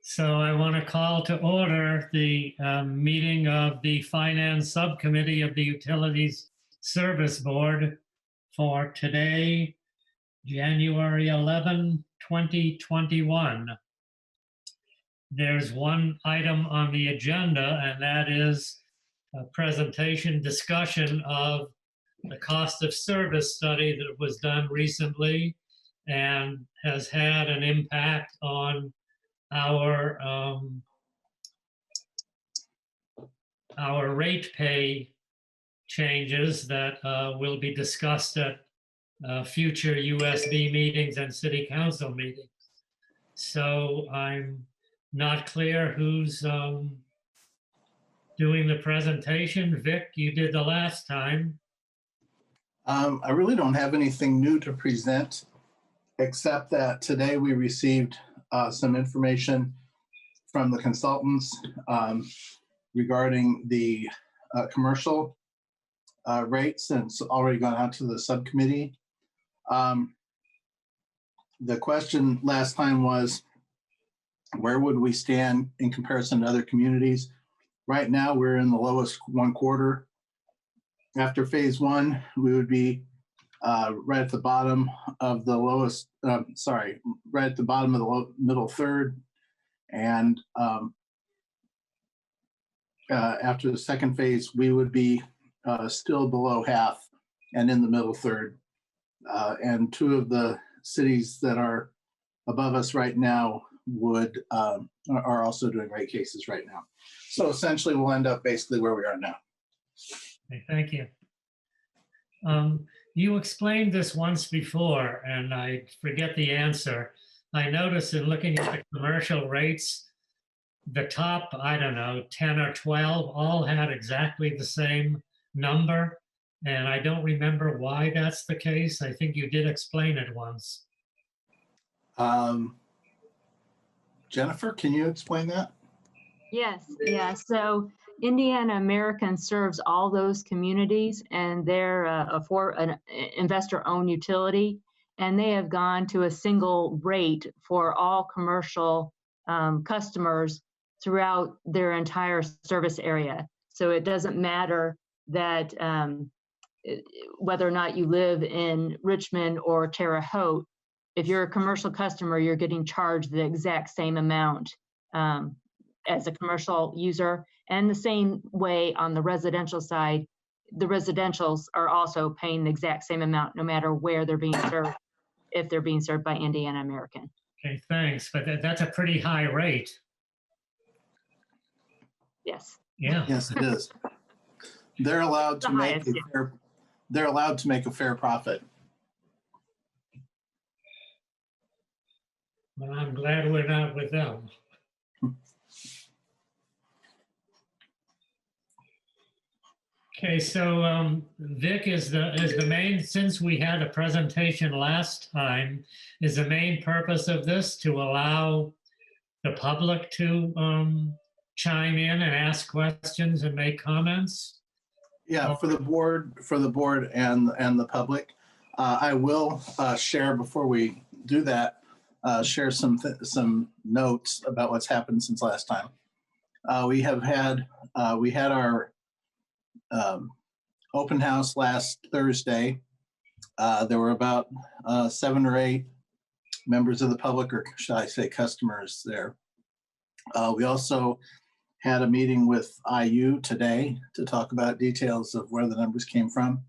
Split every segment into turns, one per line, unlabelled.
So I want to call to order the meeting of the Finance Subcommittee of the Utilities Service Board for today, January 11, 2021. There's one item on the agenda, and that is a presentation discussion of the cost of service study that was done recently and has had an impact on our rate pay changes that will be discussed at future USB meetings and city council meetings. So I'm not clear who's doing the presentation. Vic, you did the last time.
I really don't have anything new to present, except that today we received some information from the consultants regarding the commercial rates, and it's already gone out to the subcommittee. The question last time was, where would we stand in comparison to other communities? Right now, we're in the lowest one quarter. After phase one, we would be right at the bottom of the lowest, right at the bottom of the middle third. And after the second phase, we would be still below half and in the middle third. And two of the cities that are above us right now are also doing rate cases right now. So essentially, we'll end up basically where we are now.
Okay, thank you. You explained this once before, and I forget the answer. I noticed in looking at the commercial rates, the top, I don't know, 10 or 12 all had exactly the same number. And I don't remember why that's the case. I think you did explain it once.
Jennifer, can you explain that?
Yes, yeah. So Indiana American serves all those communities, and they're an investor-owned utility, and they have gone to a single rate for all commercial customers throughout their entire service area. So it doesn't matter that whether or not you live in Richmond or Terre Haute, if you're a commercial customer, you're getting charged the exact same amount as a commercial user. And the same way on the residential side, the residentials are also paying the exact same amount no matter where they're being served, if they're being served by Indiana American.
Okay, thanks. But that's a pretty high rate.
Yes.
Yeah.
Yes, it is. They're allowed to make they're allowed to make a fair profit.
Well, I'm glad we're not with them. Okay, so Vic is the main, since we had a presentation last time, is the main purpose of this to allow the public to chime in and ask questions and make comments?
Yeah, for the board and the public. I will share before we do that, share some notes about what's happened since last time. We had our open house last Thursday. There were about 7 or 8 members of the public, or should I say customers there. We also had a meeting with IU today to talk about details of where the numbers came from.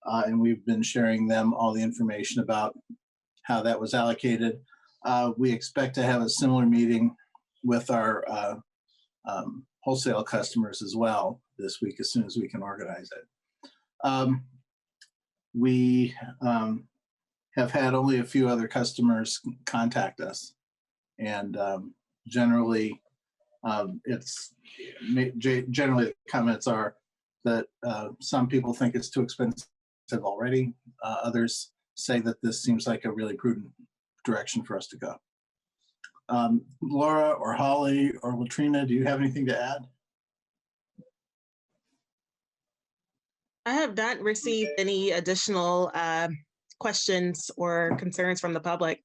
And we've been sharing them all the information about how that was allocated. We expect to have a similar meeting with our wholesale customers as well this week, as soon as we can organize it. We have had only a few other customers contact us, and generally the comments are that some people think it's too expensive already. Others say that this seems like a really prudent direction for us to go. Laura or Holly or Latrina, do you have anything to add?
I have not received any additional questions or concerns from the public.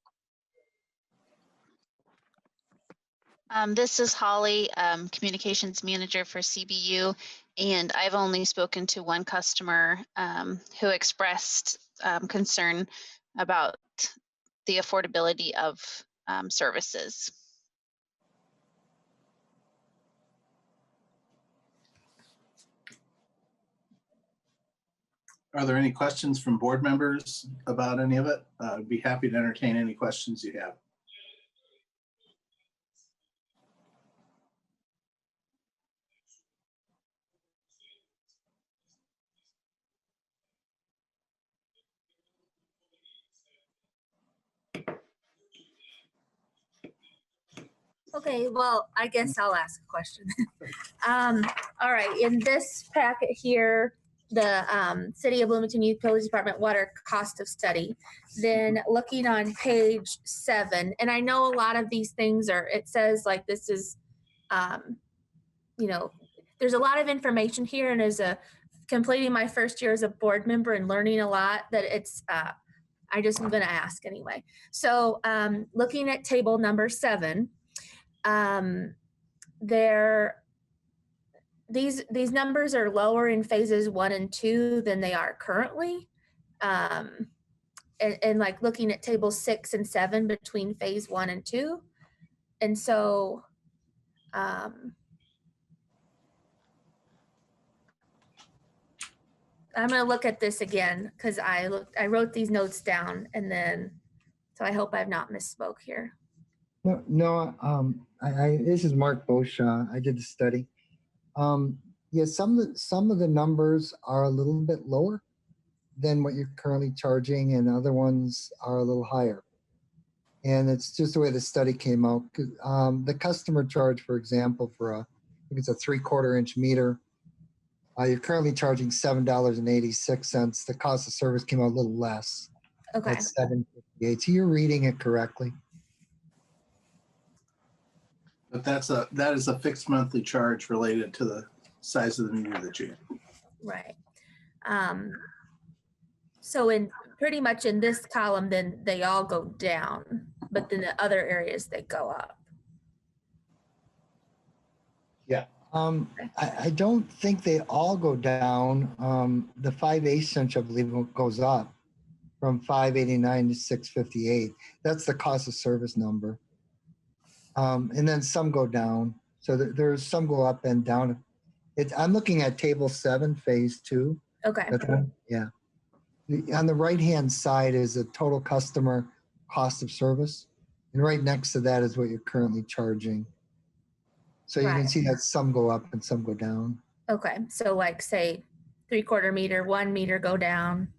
This is Holly, Communications Manager for CBU, and I've only spoken to one customer who expressed concern about the affordability of services.
Are there any questions from board members about any of it? I'd be happy to entertain any questions you have.
Okay, well, I guess I'll ask a question. All right, in this packet here, the City of Bloomington Utilities Department water cost of study, then looking on page 7, and I know a lot of these things are, it says like this is, you know, there's a lot of information here, and as a completing my first year as a board member and learning a lot, that it's, I just am gonna ask anyway. So looking at table number 7, these numbers are lower in phases 1 and 2 than they are currently. And like looking at tables 6 and 7 between phase 1 and 2. And so I'm gonna look at this again because I wrote these notes down, and then so I hope I've not misspoke here.
No, this is Mark Boshaw. I did the study. Yeah, some of the numbers are a little bit lower than what you're currently charging, and other ones are a little higher. And it's just the way the study came out. The customer charge, for example, for I think it's a 3/4 inch meter, you're currently charging $7.86. The cost of service came out a little less.
Okay.
At $7.58. So you're reading it correctly.
But that is a fixed monthly charge related to the size of the meter that you have.
Right. So in pretty much in this column, then they all go down, but then the other areas they go up.
Yeah. I don't think they all go down. The 5/8 inch, I believe, goes up from 589 to 658. That's the cost of service number. And then some go down. So there's some go up and down. I'm looking at table 7, phase 2.
Okay.
Yeah. On the right-hand side is the total customer cost of service. And right next to that is what you're currently charging. So you can see that some go up and some go down.
Okay. So like say 3/4 meter, 1 meter go down,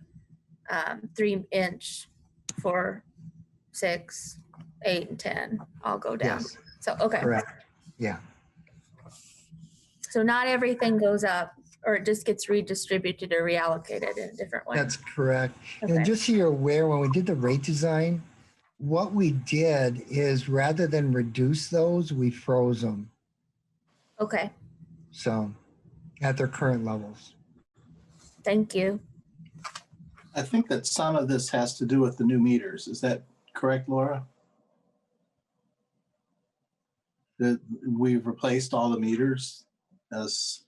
3 inch, 4, 6, 8, and 10 all go down.
Yes.
So, okay.
Correct. Yeah.
So not everything goes up, or it just gets redistributed or reallocated in a different way.
That's correct.
Okay.
And just so you're aware, when we did the rate design, what we did is rather than reduce those, we froze them.
Okay.
So at their current levels.
Thank you.
I think that some of this has to do with the new meters. Is that correct, Laura? That we've replaced all the meters. Does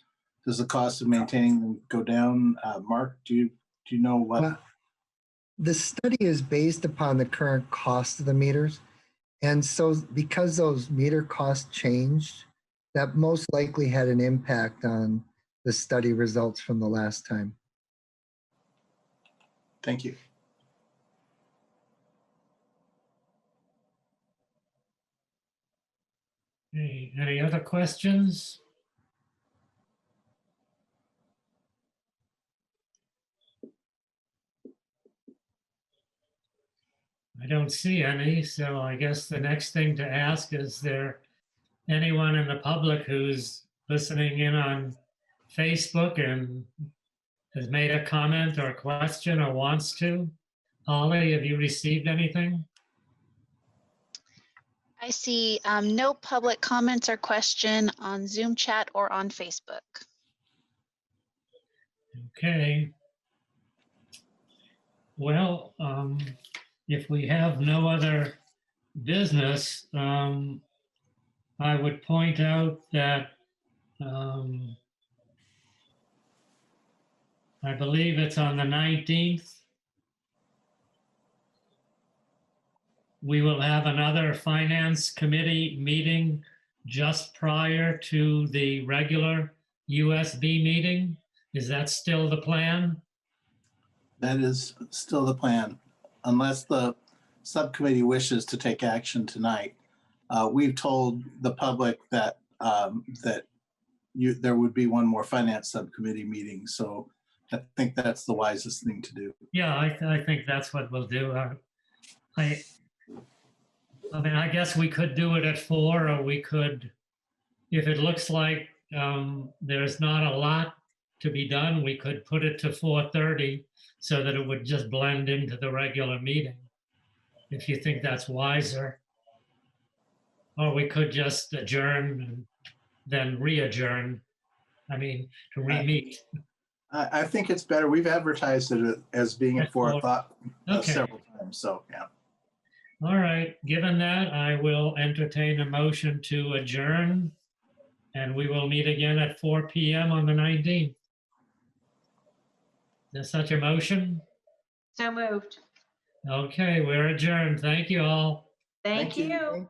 the cost of maintaining them go down? Mark, do you know what?
Well, the study is based upon the current cost of the meters. And so because those meter costs changed, that most likely had an impact on the study results from the last time.
Thank you.
Okay, any other questions? I don't see any, so I guess the next thing to ask is there anyone in the public who's listening in on Facebook and has made a comment or question or wants to? Holly, have you received anything?
I see no public comments or question on Zoom chat or on Facebook.
Okay. Well, if we have no other business, I would point out that I believe it's on the 19th. We will have another Finance Committee meeting just prior to the regular USB meeting. Is that still the plan?
That is still the plan, unless the subcommittee wishes to take action tonight. We've told the public that there would be one more finance subcommittee meeting, so I think that's the wisest thing to do.
Yeah, I think that's what we'll do. I mean, I guess we could do it at 4, or we could, if it looks like there's not a lot to be done, we could put it to 4:30 so that it would just blend into the regular meeting, if you think that's wiser. Or we could just adjourn and then re-adjourn. I mean, to re-meet.
I think it's better. We've advertised it as being at
At
4
4.
o'clock
Okay.
several times, so yeah.
All right, given that, I will entertain a motion to adjourn, and we will meet again at 4 p.m. on the 19th. Is there such a motion?
So moved.
Okay, we're adjourned. Thank you all.
Thank you.